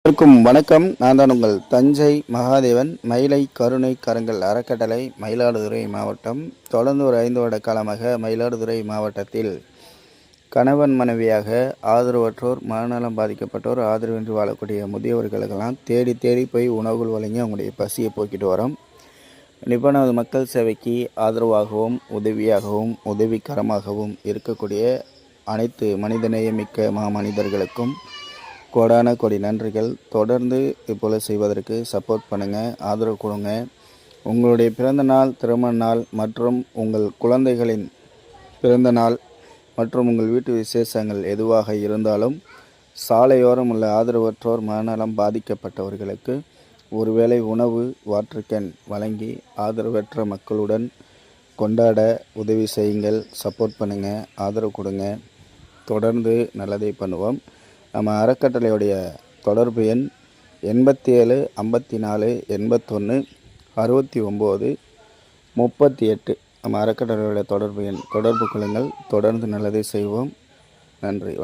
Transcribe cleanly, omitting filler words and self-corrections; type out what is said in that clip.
வணக்கம். நான் தான் உங்கள் தஞ்சை மகாதேவன். மயிலை கருணை கரங்கள் அறக்கட்டளை, மயிலாடுதுறை மாவட்டம். தொடர்ந்து ஒரு 5 வருட காலமாக மயிலாடுதுறை மாவட்டத்தில் கணவன் மனைவியாக ஆதரவற்றோர், மனநலம் பாதிக்கப்பட்டோர், ஆதரவின்றி வாழக்கூடிய முதியவர்களுக்கெல்லாம் தேடி தேடி போய் உணவுகள் வழங்கி அவங்களுடைய பசியை போக்கிட்டு வரோம். கண்டிப்பாக நமது மக்கள் சேவைக்கு ஆதரவாகவும் உதவியாகவும் உதவிகரமாகவும் இருக்கக்கூடிய அனைத்து மனிதநேயமிக்க மாமனிதர்களுக்கும் கோடான கோடி நன்றிகள். தொடர்ந்து இப்போல செய்வதற்கு சப்போர்ட் பண்ணுங்கள், ஆதரவு கொடுங்க. உங்களுடைய பிறந்த நாள், திருமண நாள் மற்றும் உங்கள் குழந்தைகளின் பிறந்த நாள் மற்றும் உங்கள் வீட்டு விசேஷங்கள் எதுவாக இருந்தாலும் சாலையோரம் உள்ள ஆதரவற்றோர், மனநலம் பாதிக்கப்பட்டவர்களுக்கு ஒருவேளை உணவு, வாட்டர் வழங்கி ஆதரவற்ற மக்களுடன் கொண்டாட உதவி செய்யுங்கள். சப்போர்ட் பண்ணுங்கள், ஆதரவு கொடுங்க. தொடர்ந்து நல்லதை பண்ணுவோம். நம்ம அறக்கட்டளையுடைய தொடர்பு எண் 87 54 81 69 38. நம்ம அறக்கட்டளையுடைய தொடர்பு எண். தொடர்பு கொள்ளுங்கள். தொடர்ந்து நல்லதை செய்வோம். நன்றி.